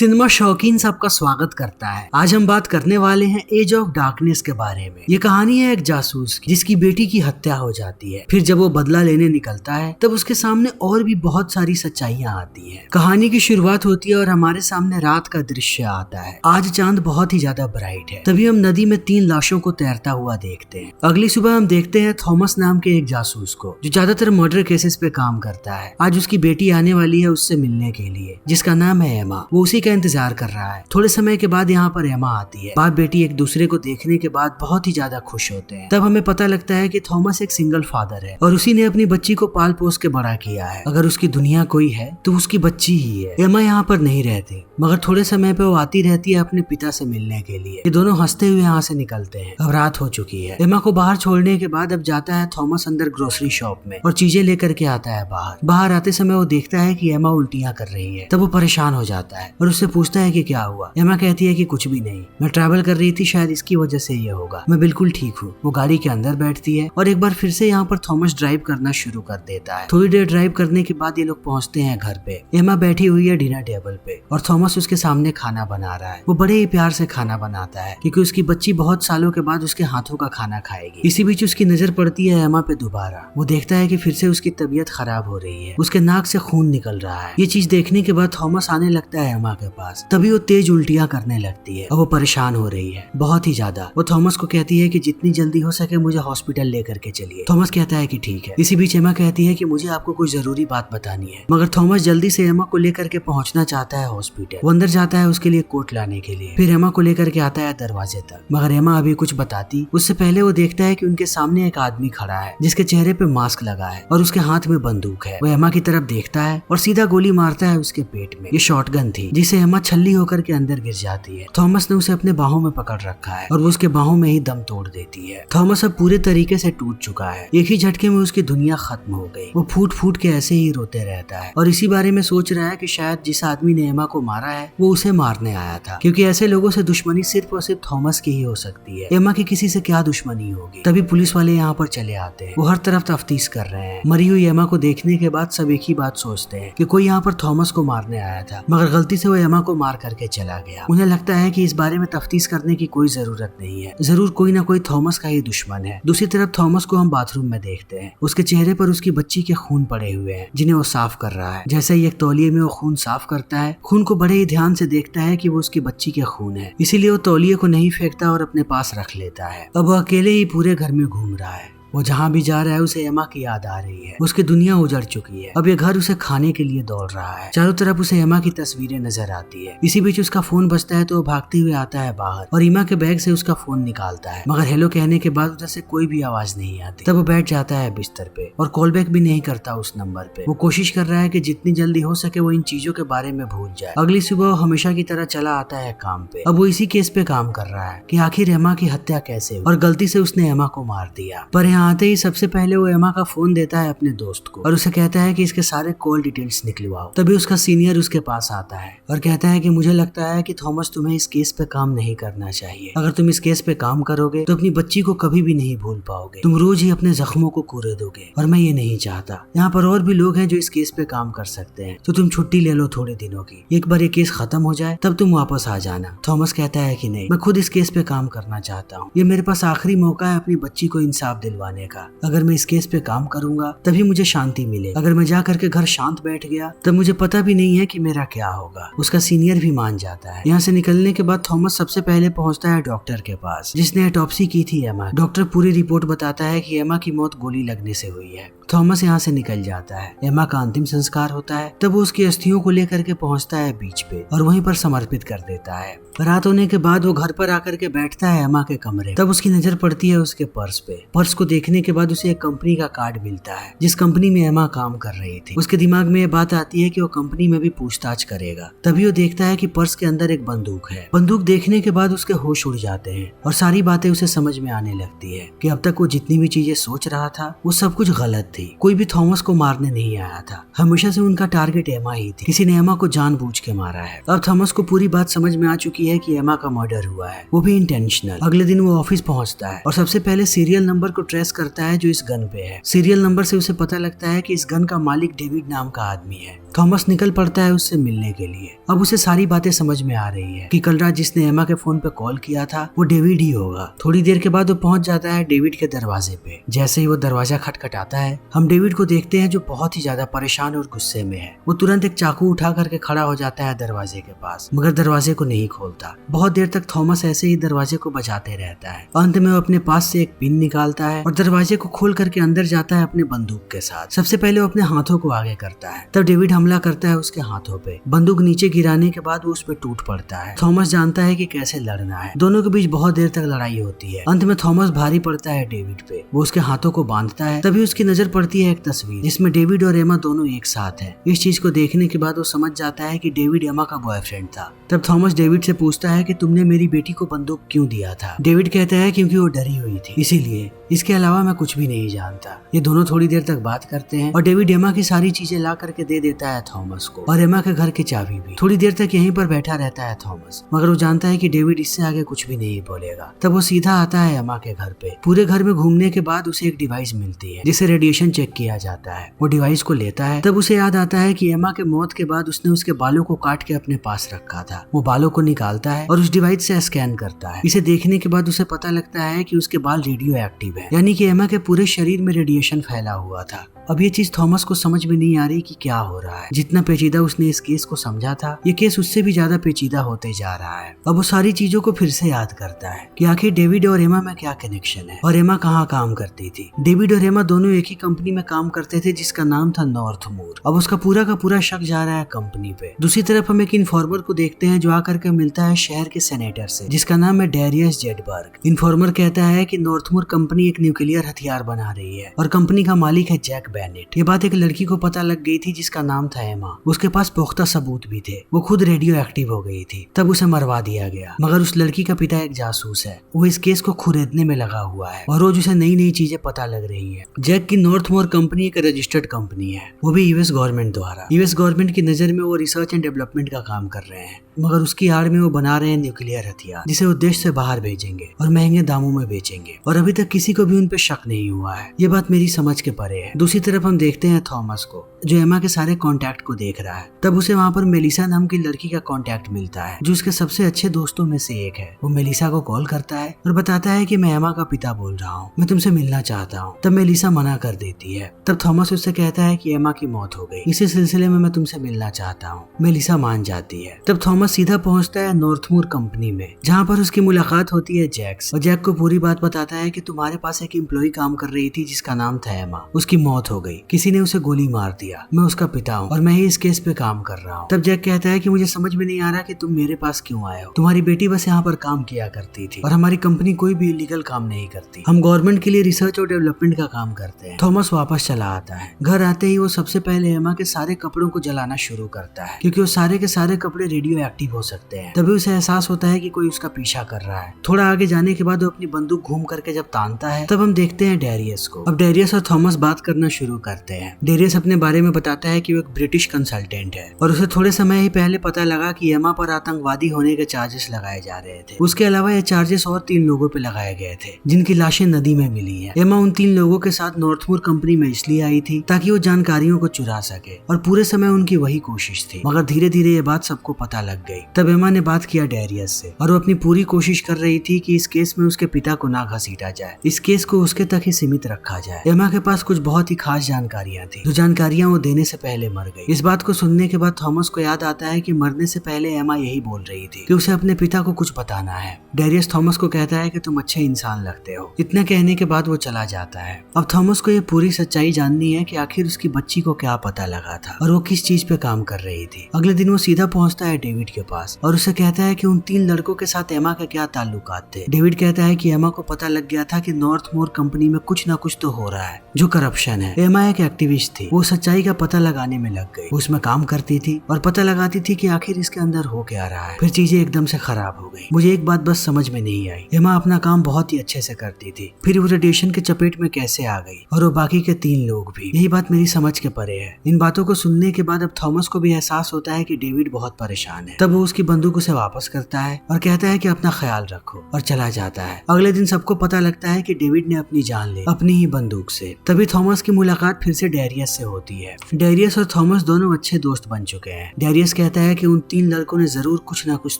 Cinema शौकीन सबका स्वागत करता है। आज हम बात करने वाले हैं एज ऑफ डार्कनेस के बारे में। ये कहानी है एक जासूस की जिसकी बेटी की हत्या हो जाती है। फिर जब वो बदला लेने निकलता है तब उसके सामने और भी बहुत सारी सच्चाइयां आती हैं। कहानी की शुरुआत होती है और हमारे सामने रात का दृश्य आता है। आज चांद बहुत ही ज्यादा ब्राइट है। तभी हम नदी में 3 लाशों को तैरता हुआ देखते हैं। अगली सुबह हम देखते हैं थॉमस नाम के एक जासूस को जो ज्यादातर मर्डर केसेस पे काम करता है। आज उसकी बेटी आने वाली है उससे मिलने के लिए, जिसका नाम है एमा। वो उसी का इंतजार कर रहा है। थोड़े समय के बाद यहाँ पर एमा आती है। बाप बेटी एक दूसरे को देखने के बाद बहुत ही ज्यादा खुश होते हैं। तब हमें पता लगता है कि थॉमस एक सिंगल फादर है और उसी ने अपनी बच्ची को पाल पोस के बड़ा किया है। अगर उसकी दुनिया कोई है तो उसकी बच्ची ही है। एमा यहाँ पर नहीं रहती, मगर थोड़े समय पे वो आती रहती है अपने पिता से मिलने के लिए। ये दोनों हंसते हुए यहाँ से निकलते हैं। अब रात हो चुकी है। एमा को बाहर छोड़ने के बाद अब जाता है थॉमस अंदर ग्रोसरी शॉप में और चीजें लेकर के आता है बाहर आते समय वो देखता है कि एमा उल्टियां कर रही है। तब वो परेशान हो जाता है और उससे पूछता है कि क्या हुआ। एमा कहती है कि कुछ भी नहीं, मैं ट्रैवल कर रही थी, शायद इसकी वजह से ये होगा, मैं बिल्कुल ठीक हूँ। वो गाड़ी के अंदर बैठती है और एक बार फिर से यहाँ पर थॉमस ड्राइव करना शुरू कर देता है। थोड़ी देर ड्राइव करने के बाद ये लोग पहुंचते हैं घर पे। एमा बैठी हुई है डिनर टेबल पे और थॉमस उसके सामने खाना बना रहा है। वो बड़े ही प्यार से खाना बनाता है क्योंकि उसकी बच्ची बहुत सालों के बाद उसके हाथों का खाना खाएगी। इसी बीच उसकी नजर पड़ती है एमा पे दोबारा। वो देखता है कि फिर से उसकी तबीयत खराब हो रही है, उसके नाक से खून निकल रहा है। ये चीज देखने के बाद थॉमस आने लगता है एमा के पास। तभी वो तेज उल्टियां करने लगती है और वो परेशान हो रही है बहुत ही ज्यादा। वो थॉमस को कहती है कि जितनी जल्दी हो सके मुझे हॉस्पिटल लेकर के चलिए। थॉमस कहता है कि ठीक है। इसी बीच एमा कहती है कि मुझे आपको कोई जरूरी बात बतानी है, मगर थॉमस जल्दी से एमा को लेकर के पहुंचना चाहता है हॉस्पिटल। वो अंदर जाता है उसके लिए कोट लाने के लिए, फिर एमा को लेकर के आता है दरवाजे तक। मगर एमा अभी कुछ बताती उससे पहले वो देखता है कि उनके सामने एक आदमी खड़ा है जिसके चेहरे पे मास्क लगा है और उसके हाथ में बंदूक है। वो एमा की तरफ देखता है और सीधा गोली मारता है उसके पेट में। ये शॉटगन थी जिसे एमा छल्ली होकर के अंदर गिर जाती है। थॉमस ने उसे अपने बाहों में पकड़ रखा है और वो उसके बाहों में ही दम तोड़ देती है। थॉमस अब पूरे तरीके से टूट चुका है। एक ही झटके में उसकी दुनिया खत्म हो गई। वो फूट फूट के ऐसे ही रोते रहता है और इसी बारे में सोच रहा है कि शायद जिस आदमी ने एमा को मारा है वो उसे मारने आया था, क्योंकि ऐसे लोगों से दुश्मनी सिर्फ और सिर्फ थॉमस की ही हो सकती है। एमा की किसी से क्या दुश्मनी होगी। तभी पुलिस वाले यहाँ पर चले आते हैं। वो हर तरफ तफ्तीश कर रहे हैं। मरी हुई एमा को देखने के बाद सब एक ही बात सोचते हैं कि कोई यहाँ पर थॉमस को मारने आया था, मगर गलती से वो एमा को मार करके चला गया। उन्हें लगता है कि इस बारे में तफ्तीश करने की कोई जरूरत नहीं है, जरूर कोई ना कोई थॉमस का ही दुश्मन है। दूसरी तरफ थॉमस को हम बाथरूम में देखते हैं। उसके चेहरे पर उसकी बच्ची के खून पड़े हुए हैं जिन्हें वो साफ कर रहा है। जैसे ही एक तौलिए में वो खून साफ करता है, खून को बड़े ही ध्यान से देखता है कि वो उसकी बच्ची के खून है, इसीलिए वो तौलिए को नहीं फेंकता और अपने पास रख लेता है। अब वो अकेले ही पूरे घर में घूम रहा है। वो जहाँ भी जा रहा है उसे एमा की याद आ रही है। उसकी दुनिया उजड़ चुकी है। अब ये घर उसे खाने के लिए दौड़ रहा है। चारों तरफ उसे एमा की तस्वीरें नजर आती है। इसी बीच उसका फोन बजता है तो वो भागते हुए आता है बाहर और एमा के बैग से उसका फोन निकालता है, मगर हेलो कहने के बाद उधर से कोई भी आवाज नहीं आती। तब वो बैठ जाता है बिस्तर पे और कॉल बैक भी नहीं करता उस नंबर पे। वो कोशिश कर रहा है कि जितनी जल्दी हो सके वो इन चीजों के बारे में भूल जाए। अगली सुबह वो हमेशा की तरह चला आता है काम पे। अब वो इसी केस पे काम कर रहा है कि आखिर एमा की हत्या कैसे हुई और गलती से उसने एमा को मार दिया। पर यहाँ आते ही सबसे पहले वो एमा का फोन देता है अपने दोस्त को और उसे कहता है कि इसके सारे कॉल डिटेल्स निकलवाओ। तभी उसका सीनियर उसके पास आता है और कहता है कि मुझे लगता है कि थॉमस तुम्हें इस केस पे काम नहीं करना चाहिए। अगर तुम इस केस पे काम करोगे तो अपनी बच्ची को कभी भी नहीं भूल पाओगे। तुम रोज ही अपने जख्मों को कुरेदोगे और मैं ये नहीं चाहता। यहाँ पर और भी लोग हैं जो इस केस पे काम कर सकते हैं, तो तुम छुट्टी ले लो थोड़े दिनों की। एक बार ये केस खत्म हो जाए तब तुम वापस आ जाना। थॉमस कहता है कि नहीं, मैं खुद इस केस पे काम करना चाहता हूँ। ये मेरे पास आखिरी मौका है अपनी बच्ची को इंसाफ दिलवाने का। अगर मैं इस केस पे काम करूंगा तभी मुझे शांति मिले। अगर मैं जा करके घर शांत बैठ गया तब मुझे पता भी नहीं है कि मेरा क्या होगा। उसका सीनियर भी मान जाता है। यहाँ से निकलने के बाद थॉमस सबसे पहले पहुंचता है डॉक्टर के पास जिसने ऑटोप्सी की थी एमा। डॉक्टर पूरी रिपोर्ट बताता है कि एमा की मौत गोली लगने से हुई है। थॉमस यहाँ से निकल जाता है। एमा का अंतिम संस्कार होता है। तब वो उसकी अस्थियों को लेकर के पहुंचता है बीच पे और वहीं पर समर्पित कर देता है। रात होने के बाद वो घर पर आकर के बैठता है एमा के कमरे। तब उसकी नजर पड़ती है उसके पर्स पे। पर्स को देखने के बाद उसे एक कंपनी का कार्ड मिलता है जिस कंपनी में एमा काम कर रही थी। उसके दिमाग में ये बात आती है कि वो कंपनी में भी पूछताछ करेगा। तभी वो देखता है कि पर्स के अंदर एक बंदूक है। बंदूक देखने के बाद उसके होश उड़ जाते हैं और सारी बातें उसे समझ में आने लगती है कि अब तक वो जितनी भी चीजें सोच रहा था वो सब कुछ गलत थी। थी। कोई भी थॉमस को मारने नहीं आया था। हमेशा से उनका टारगेट एमा ही थी। किसी ने एमा को जानबूझ के मारा है। अब थॉमस को पूरी बात समझ में आ चुकी है कि एमा का मर्डर हुआ है, वो भी इंटेंशनल। अगले दिन वो ऑफिस पहुंचता है और सबसे पहले सीरियल नंबर को ट्रेस करता है जो इस गन पे है। सीरियल नंबर से उसे पता लगता है कि इस गन का मालिक डेविड नाम का आदमी है। थॉमस निकल पड़ता है उससे मिलने के लिए। अब उसे सारी बातें समझ में आ रही है कि कल रात जिसने एमा के फोन पे कॉल किया था वो डेविड ही होगा। थोड़ी देर के बाद वो पहुंच जाता है डेविड के दरवाजे पे। जैसे ही वो दरवाजा खटखटाता है हम डेविड को देखते हैं जो बहुत ही ज्यादा परेशान और गुस्से में है। वो तुरंत एक चाकू उठा करके खड़ा हो जाता है दरवाजे के पास, मगर दरवाजे को नहीं खोलता। बहुत देर तक थॉमस ऐसे ही दरवाजे को बजाते रहता है। अंत में वो अपने पास से एक पिन निकालता है और दरवाजे को खोल करके अंदर जाता है अपने बंदूक के साथ। सबसे पहले वो अपने हाथों को आगे करता है, तब डेविड हमला करता है उसके हाथों पे। बंदूक नीचे गिराने के बाद वो उस पे टूट पड़ता है। थॉमस जानता है कि कैसे लड़ना है। दोनों के बीच बहुत देर तक लड़ाई होती है। अंत में थॉमस भारी पड़ता है डेविड पे। वो उसके हाथों को बांधता है। तभी उसकी नजर पड़ती है एक तस्वीर जिसमें डेविड और एमा दोनों एक साथ हैं। इस चीज को देखने के बाद वो समझ जाता है कि डेविड एमा का बॉयफ्रेंड था। तब थॉमस डेविड से पूछता है कि तुमने मेरी बेटी को बंदूक क्यों दिया था। डेविड कहता है क्योंकि वो डरी हुई थी इसीलिए, इसके अलावा मैं कुछ भी नहीं जानता। ये दोनों थोड़ी देर तक बात करते हैं और डेविड एमा की सारी चीजें ला करके दे देता है थॉमस को और एमा के घर की चाबी भी। थोड़ी देर तक यहीं पर बैठा रहता है थॉमस, मगर वो जानता है कि डेविड इससे आगे कुछ भी नहीं बोलेगा। तब वो सीधा आता है एमा के घर पे। पूरे घर में घूमने के बाद उसे एक डिवाइस मिलती है जिसे रेडिएशन चेक किया जाता है। वो डिवाइस को लेता है। तब उसे याद आता है कि एमा के मौत के बाद उसने उसके बालों को काट के अपने पास रखा था। वो बालों को निकालता है और उस डिवाइस से स्कैन करता है। इसे देखने के बाद उसे पता लगता है कि उसके बाल रेडियो एक्टिव है, यानी कि एमा के पूरे शरीर में रेडिएशन फैला हुआ था। अब ये चीज थॉमस को समझ में नहीं आ रही कि क्या हो रहा है। जितना पेचीदा उसने इस केस को समझा था, ये केस उससे भी ज्यादा पेचीदा होते जा रहा है। अब वो सारी चीजों को फिर से याद करता है कि आखिर डेविड और एमा में क्या कनेक्शन है और एमा कहाँ काम करती थी। डेविड और एमा दोनों एक ही कंपनी में काम करते थे जिसका नाम था नॉर्थमूर। अब उसका पूरा का पूरा शक जा रहा है कंपनी पे। दूसरी तरफ हम एक इन्फॉर्मर को देखते हैं जो आकर के मिलता है शहर के सेनेटर से जिसका नाम है डेरियस जेडबर्ग। इन्फॉर्मर कहता है कि नॉर्थमूर कंपनी एक न्यूक्लियर हथियार बना रही है और कंपनी का मालिक है जैक बेनेट। ये बात एक लड़की को पता लग गई थी जिसका नाम था एमा। उसके पास पुख्ता सबूत भी थे। वो खुद रेडियो एक्टिव हो गई थी। तब उसे मरवा दिया गया। मगर उस लड़की का पिता एक जासूस है। वो इस केस को खुरेदने में लगा हुआ है और रोज उसे नई नई चीजें पता लग रही है। जैक की नॉर्थमूर कंपनी एक रजिस्टर्ड कंपनी है, वो भी यूएस गवर्नमेंट द्वारा। यूएस गवर्नमेंट की नजर में वो रिसर्च एंड डेवलपमेंट का काम कर रहे हैं, मगर उसकी आड़ में वो बना रहे हैं न्यूक्लियर हथियार जिसे वो देश से बाहर भेजेंगे और महंगे दामों में बेचेंगे। और अभी तक किसी को भी उन पे शक नहीं हुआ है। ये बात मेरी समझ के परे है। दूसरी तरफ हम देखते हैं थॉमस को जो एमा के सारे कॉन्टैक्ट को देख रहा है। तब उसे वहाँ पर मेलिसा नाम की लड़की का कॉन्टैक्ट मिलता है जो उसके सबसे अच्छे दोस्तों में से एक है। वो मेलिसा को कॉल करता है और बताता है कि मैं एमा का पिता बोल रहा हूँ, मैं तुमसे मिलना चाहता हूँ। तब मेलिसा मना कर देती है। तब थॉमस उससे कहता है कि एमा की मौत हो गई, इसी सिलसिले में मैं तुमसे मिलना चाहता हूँ। मेलिसा मान जाती है। तब थॉमस सीधा पहुंचता है नॉर्थमूर कंपनी में जहाँ पर उसकी मुलाकात होती है जैक से। और जैक को पूरी बात बताता है कि तुम्हारे पास एक एम्प्लॉय काम कर रही थी जिसका नाम था एमा। उसकी मौत हो गई, किसी ने उसे गोली मार दिया। मैं उसका पिता हूँ और मैं ही इस केस पे काम कर रहा हूँ। तब जैक कहता है कि मुझे समझ में नहीं आ रहा कि तुम मेरे पास क्यों आए हो। तुम्हारी बेटी बस यहाँ पर काम किया करती थी और हमारी कंपनी कोई भी इलीगल काम नहीं करती। हम गवर्नमेंट के लिए रिसर्च और डेवलपमेंट का काम करते हैं। थॉमस वापस चला आता है। घर आते ही वो सबसे पहले एमा के सारे कपड़ों को जलाना शुरू करता है क्योंकि वो सारे के सारे कपड़े रेडियो एक्टिव हो सकते हैं। तभी उसे एहसास होता है कि कोई उसका पीछा कर रहा है। थोड़ा आगे जाने के बाद वो अपनी बंदूक घूम करके जब तानता है तब हम देखते हैं डेरियस को। अब डेरियस और थॉमस बात करना शुरू करते हैं। डेरियस अपने बारे में बताता है कि वो एक ब्रिटिश कंसल्टेंट है और उसे थोड़े समय ही पहले पता लगा कि एमा पर आतंकवादी होने के चार्जेस लगाए जा रहे थे। उसके अलावा ये चार्जेस और 3 लोगों पे लगाए गए थे जिनकी लाशें नदी में मिली है। एमा उन 3 लोगों के साथ नॉर्थमूर कंपनी में इसलिए आई थी ताकि वो जानकारियों को चुरा सके और पूरे समय उनकी वही कोशिश थी। मगर धीरे धीरे ये बात सबको पता लग गई। तब एमा ने बात किया डेरियस से और वो अपनी पूरी कोशिश कर रही थी कि इस केस में उसके पिता को ना घसीटा जाए, इस केस को उसके तक ही सीमित रखा जाए। एमा के पास कुछ बहुत ही खास जानकारियां थी जो जानकारियां वो देने से पहले मर गई। इस बात को सुनने के बाद थॉमस को याद आता है कि मरने से पहले एमा यही बोल रही थी कि उसे अपने पिता को कुछ बताना है। डेरियस थॉमस को कहता है कि तुम अच्छे इंसान लगते हो। इतना कहने के बाद वो चला जाता है। अब थॉमस को ये पूरी सच्चाई जाननी है कि आखिर उसकी बच्ची को क्या पता लगा था और वो किस चीज पे काम कर रही थी। अगले दिन वो सीधा पहुंचता है डेविड के पास और उसे कहता है कि उन 3 लड़कों के साथ एमा का क्या ताल्लुकात थे। डेविड कहता है कि एमा को पता लग गया था कि नॉर्थमूर कंपनी में कुछ ना कुछ तो हो रहा है जो करप्शन है। एमा एक एक्टिविस्ट थी, वो सच्चाई का पता लगाने में लग गई। वो उसमें काम करती थी और पता लगाती थी कि आखिर इसके अंदर हो क्या रहा है। फिर चीजें एकदम से खराब हो गई। मुझे एक बात बस समझ में नहीं आई, एमा अपना काम बहुत ही अच्छे से करती थी, फिर वो रेडिएशन के चपेट में कैसे आ गई, और वो बाकी के 3 लोग भी। यही बात मेरी समझ के परे है। इन बातों को सुनने के बाद अब थॉमस को भी एहसास होता है कि डेविड बहुत परेशान है। तब वो उसकी बंदूक उसे वापस करता है और कहता है कि अपना ख्याल रखो, और चला जाता है। अगले दिन सबको पता लगता है कि डेविड ने अपनी जान ली अपनी ही बंदूक से। तभी थॉमस की मुलाकात फिर से डैरियस से होती है। डैरियस और थॉमस दोनों अच्छे दोस्त बन चुके हैं। डैरियस कहता है कि उन 3 लड़कों ने जरूर कुछ ना कुछ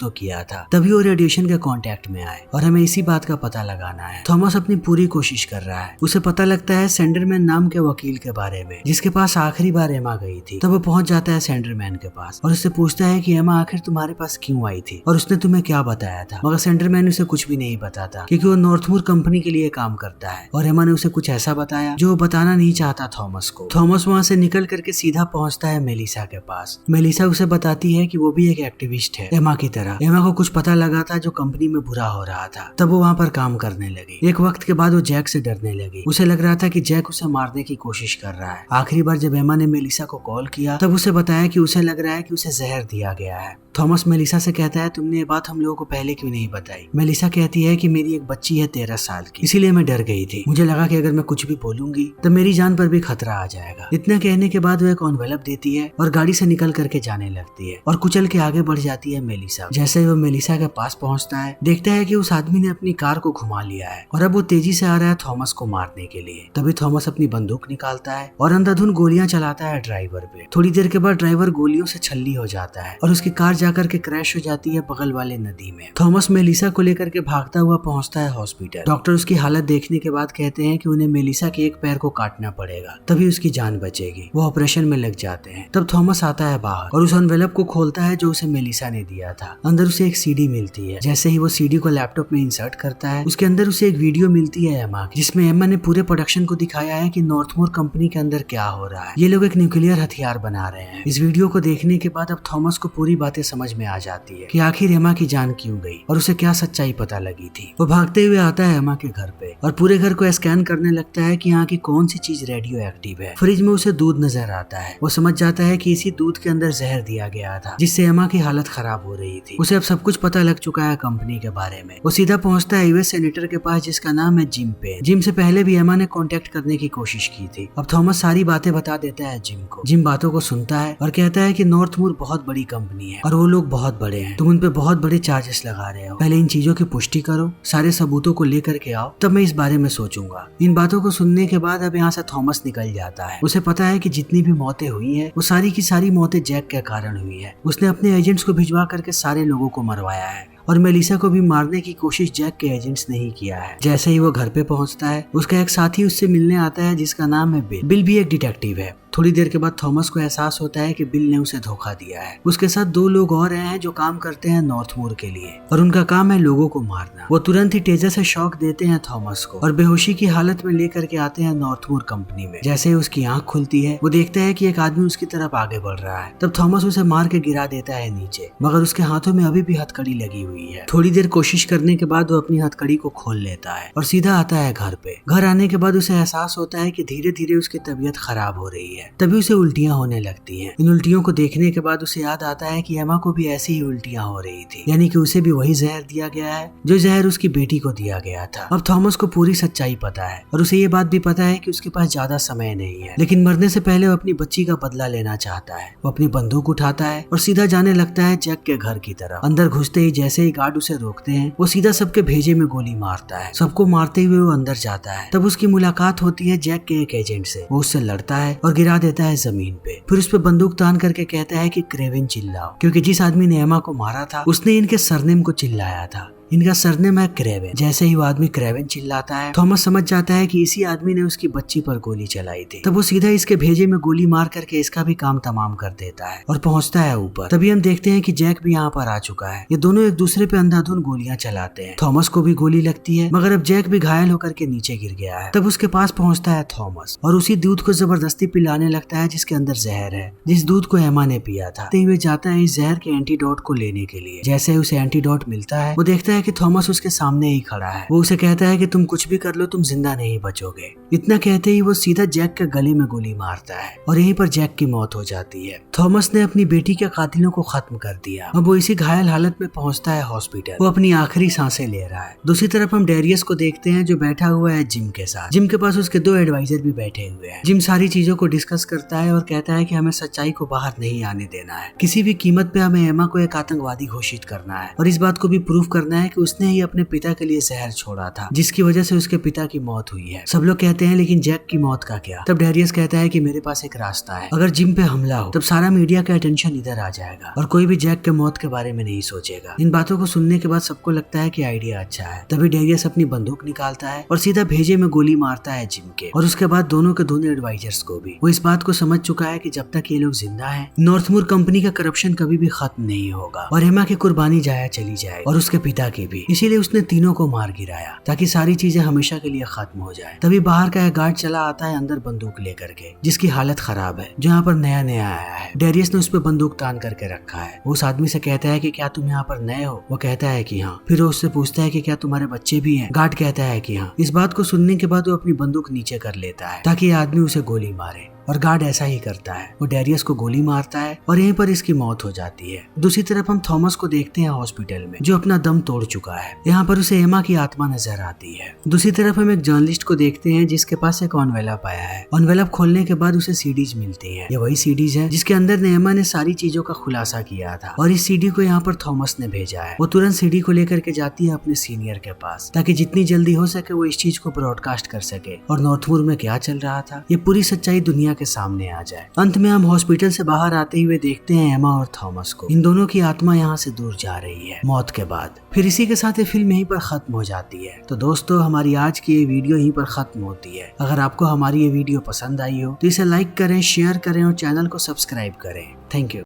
तो किया था, तभी वो रेडिएशन के कांटेक्ट में आए, और हमें इसी बात का पता लगाना है। थॉमस अपनी पूरी कोशिश कर रहा है। उसे पता लगता है सेंडरमैन नाम के वकील के बारे में, जिसके पास आखिरी बार एमा गई थी। तब वो पहुंच जाता है सेंडरमैन के पास और उससे पूछता है कि एमा आखिर तुम्हारे पास क्यों आई थी और उसने तुम्हें क्या बताया था। मगर सेंडरमैन उसे कुछ भी नहीं बताता, क्योंकि वो नॉर्थमूर कंपनी के लिए काम करता है, और एमा ने उसे कुछ ऐसा बताया जो वो बताना नहीं चाहता थॉमस को। थॉमस वहाँ से निकल करके सीधा पहुंचता है मेलिसा के पास। मेलिसा उसे बताती है कि वो भी एक एक्टिविस्ट है एमा की तरह। एमा को कुछ पता लगा था जो कंपनी में बुरा हो रहा था, तब वो वहाँ पर काम करने लगी। एक वक्त के बाद वो जैक से डरने लगी। उसे लग रहा था कि जैक उसे मारने की कोशिश कर रहा है। आखिरी बार जब एमा ने मेलिसा को कॉल किया तब उसे बताया कि उसे लग रहा है कि उसे जहर दिया गया है। थॉमस मेलिसा से कहता है, तुमने ये बात हम लोगों को पहले क्यों नहीं बताई। मेलिसा कहती है कि मेरी एक बच्ची है 13 साल की, इसीलिए मैं डर गई थी। मुझे लगा कि अगर मैं कुछ भी बोलूंगी तो मेरी जान पर भी खतरा आ जाएगा। इतना कहने के बाद वो एक एनवेलप देती है और गाड़ी से निकल करके जाने लगती है, और कुचल के आगे बढ़ जाती है मेलिसा। जैसे ही वो मेलिसा के पास पहुंचता है, देखता है कि उस आदमी ने अपनी कार को घुमा लिया है और अब वो तेजी से आ रहा है थॉमस को मारने के लिए। तभी थॉमस अपनी बंदूक निकालता है और अंधाधुंध गोलियां चलाता है ड्राइवर पे। थोड़ी देर के बाद ड्राइवर गोलियों से छल्ली हो जाता है और उसकी कार जाकर के क्रैश हो जाती है बगल वाले नदी में। थॉमस मेलिसा को लेकर के भागता हुआ पहुंचता है हॉस्पिटल। डॉक्टर उसकी हालत देखने के बाद कहते हैं कि उन्हें मेलिसा के एक पैर को काटना पड़ेगा, तभी उसकी जान बचेगी। वो ऑपरेशन में लग जाते हैं। तब थॉमस आता है बाहर और उस एनवेलप को खोलता है जो उसे मेलिसा ने दिया था। अंदर उसे एक सीडी मिलती है। जैसे ही वो सीडी को लैपटॉप में इंसर्ट करता है, उसके अंदर उसे एक वीडियो मिलती है एमा की, जिसमें एमा ने पूरे प्रोडक्शन को दिखाया है कि नॉर्थमूर कंपनी के अंदर क्या हो रहा है। ये लोग एक न्यूक्लियर हथियार बना रहे हैं। इस वीडियो को देखने के बाद अब थॉमस को पूरी बातें समझ में आ जाती है कि आखिर एमा की जान क्यों गई और उसे क्या सच्चाई पता लगी थी। वो भागते हुए आता है एमा के घर पे और पूरे घर को स्कैन करने लगता है कि यहाँ की कौन सी चीज रेडियो एक्टिव है। फ्रिज में उसे दूध नजर आता है। वो समझ जाता है कि इसी दूध के अंदर जहर दिया गया था, जिससे एमा की हालत खराब हो रही थी। उसे अब सब कुछ पता लग चुका है कंपनी के बारे में। वो सीधा पहुंचता है यूएस सेनेटर के पास, जिसका नाम है जिम पे। जिम से पहले भी एमा ने कांटेक्ट करने की कोशिश की थी। अब थॉमस सारी बातें बता देता है जिम को। जिम बातों को सुनता है और कहता है कि नॉर्थमूर बहुत बड़ी कंपनी है और वो लोग बहुत बड़े हैं। तुम उन पे बहुत बड़े चार्जेस लगा रहे हो। पहले इन चीजों की पुष्टि करो, सारे सबूतों को लेकर के आओ, तब मैं इस बारे में सोचूंगा। इन बातों को सुनने के बाद अब यहाँ से थॉमस निकल जाता है। उसे पता है कि जितनी भी मौतें हुई हैं, वो सारी की सारी मौतें जैक के कारण हुई है। उसने अपने एजेंट्स को भिजवा करके सारे लोगों को मरवाया है और मेलिसा को भी मारने की कोशिश जैक के एजेंट्स ने ही किया है। जैसे ही वो घर पे पहुंचता है, उसका एक साथी उससे मिलने आता है जिसका नाम है बिल। बिल भी एक डिटेक्टिव है। थोड़ी देर के बाद थॉमस को एहसास होता है कि बिल ने उसे धोखा दिया है। उसके साथ 2 लोग और हैं जो काम करते हैं नॉर्थमूर के लिए और उनका काम है लोगों को मारना। वो तुरंत ही टेजर से शॉक देते हैं थॉमस को और बेहोशी की हालत में लेकर के आते हैं नॉर्थमूर कंपनी में। जैसे ही उसकी आंख खुलती है, वो देखता है कि एक आदमी उसकी तरफ आगे बढ़ रहा है। तब थॉमस उसे मार के गिरा देता है नीचे, मगर उसके हाथों में अभी भी हथकड़ी लगी हुई है। थोड़ी देर कोशिश करने के बाद वो अपनी हथकड़ी को खोल लेता है और सीधा आता है घर पे। घर आने के बाद उसे एहसास होता है कि धीरे धीरे उसकी तबीयत खराब हो रही है। तभी उसे उल्टियां होने लगती हैं। इन उल्टियों को देखने के बाद उसे याद आता है कि एमा को भी ऐसी ही उल्टियां हो रही थी, यानी कि उसे भी वही जहर दिया गया है जो जहर उसकी बेटी को दिया गया था। अब थॉमस को पूरी सच्चाई पता है और उसे ये बात भी पता है कि उसके पास ज्यादा समय नहीं है, लेकिन मरने से पहले वो अपनी बच्ची का बदला लेना चाहता है। वो अपनी बंदूक उठाता है और सीधा जाने लगता है जैक के घर की तरफ। अंदर घुसते ही जैसे ही गार्ड उसे रोकते हैं, वो सीधा सबके भेजे में गोली मारता है। सबको मारते हुए वो अंदर जाता है। तब उसकी मुलाकात होती है जैक के एक एजेंट से। वो उससे लड़ता है और गिरा देता है जमीन पे। फिर उस पे बंदूक तान करके कहता है कि क्रेविन चिल्लाओ, क्योंकि जिस आदमी ने एमा को मारा था उसने इनके सरनेम को चिल्लाया था। इनका सरनेम है क्रेवेन। जैसे ही वो आदमी क्रेवेन चिल्लाता है, थॉमस समझ जाता है कि इसी आदमी ने उसकी बच्ची पर गोली चलाई थी। तब वो सीधा इसके भेजे में गोली मार करके इसका भी काम तमाम कर देता है और पहुंचता है ऊपर। तभी हम देखते हैं कि जैक भी यहाँ पर आ चुका है। ये दोनों एक दूसरे पे अंधाधुंध गोलियां चलाते हैं। थॉमस को भी गोली लगती है, मगर अब जैक भी घायल होकर के नीचे गिर गया है। तब उसके पास पहुंचता है थॉमस और उसी दूध को जबरदस्ती पिलाने लगता है जिसके अंदर जहर है, जिस दूध को एमा ने पिया था। हुए जाता है इस जहर के एंटीडोट को लेने के लिए। जैसे उसे एंटीडोट मिलता है, वो देखता है है कि थॉमस उसके सामने ही खड़ा है। वो उसे कहता है कि तुम कुछ भी कर लो, तुम जिंदा नहीं बचोगे। इतना कहते ही वो सीधा जैक के गले में गोली मारता है और यहीं पर जैक की मौत हो जाती है। थॉमस ने अपनी बेटी के कातिलों को खत्म कर दिया। अब वो इसी घायल हालत में पहुंचता है हॉस्पिटल। वो अपनी आखिरी सांसें ले रहा है। दूसरी तरफ हम डेरियस को देखते हैं जो बैठा हुआ है जिम के साथ। जिम के पास उसके 2 एडवाइजर भी बैठे हुए हैं। जिम सारी चीजों को डिस्कस करता है और कहता है कि हमें सच्चाई को बाहर नहीं आने देना है। किसी भी कीमत पे हमें एमा को एक आतंकवादी घोषित करना है और इस बात को भी प्रूव करना है कि उसने ही अपने पिता के लिए जहर छोड़ा था, जिसकी वजह से उसके पिता की मौत हुई है। सब लोग कहते हैं लेकिन जैक की मौत का क्या? तब डेरियस कहता है कि मेरे पास एक रास्ता है। अगर जिम पे हमला हो तब सारा मीडिया का अटेंशन इधर आ जाएगा और कोई भी जैक के मौत के बारे में नहीं सोचेगा। इन बातों को सुनने के बाद सबको लगता है कि आइडिया अच्छा है। तभी डेरियस अपनी बंदूक निकालता है और सीधा भेजे में गोली मारता है जिम के और उसके बाद दोनों के दोनों एडवाइजर्स को भी। वो इस बात को समझ चुका है कि जब तक ये लोग जिंदा हैं, नॉर्थमूर कंपनी का करप्शन कभी भी खत्म नहीं होगा और एमा की कुर्बानी जाया चली जाए और उसके पिता की भी। इसीलिए उसने तीनों को मार गिराया ताकि सारी चीजें हमेशा के लिए खत्म हो जाए। तभी बाहर का एक गार्ड चला आता है अंदर बंदूक लेकर के, जिसकी हालत खराब है, जो यहाँ पर नया नया आया है। डेरियस ने उस पर बंदूक तान करके रखा है। वो उस आदमी से कहता है कि क्या तुम यहाँ पर नए हो? वो कहता है कि हाँ। फिर वो उससे पूछता है कि क्या तुम्हारे बच्चे भी हैं? गार्ड कहता है कि हाँ। इस बात को सुनने के बाद वो अपनी बंदूक नीचे कर लेता है ताकि ये आदमी उसे गोली मारे और गार्ड ऐसा ही करता है। वो डेरियस को गोली मारता है और यहीं पर इसकी मौत हो जाती है। दूसरी तरफ हम थॉमस को देखते हैं हॉस्पिटल में, जो अपना दम तोड़ चुका है। यहाँ पर उसे एमा की आत्मा नजर आती है। दूसरी तरफ हम एक जर्नलिस्ट को देखते हैं जिसके पास एक एनवेलप आया है। एनवेलप खोलने के बाद उसे सीडीज मिलती है। ये वही सीडीज है जिसके अंदर एमा ने सारी चीजों का खुलासा किया था और इस सीडी को यहाँ पर थॉमस ने भेजा है। वो तुरंत सीडी को लेकर के जाती है अपने सीनियर के पास ताकि जितनी जल्दी हो सके वो इस चीज को ब्रॉडकास्ट कर सके और नॉर्थमूर में क्या चल रहा था ये पूरी सच्चाई दुनिया के सामने आ जाए। अंत में हम हॉस्पिटल से बाहर आते हुए देखते हैं एमा और थॉमस को। इन दोनों की आत्मा यहाँ से दूर जा रही है मौत के बाद। फिर इसी के साथ ये फिल्म यहीं पर खत्म हो जाती है। तो दोस्तों, हमारी आज की ये वीडियो यहीं पर खत्म होती है। अगर आपको हमारी ये वीडियो पसंद आई हो तो इसे लाइक करें, शेयर करें और चैनल को सब्सक्राइब करें। Thank you.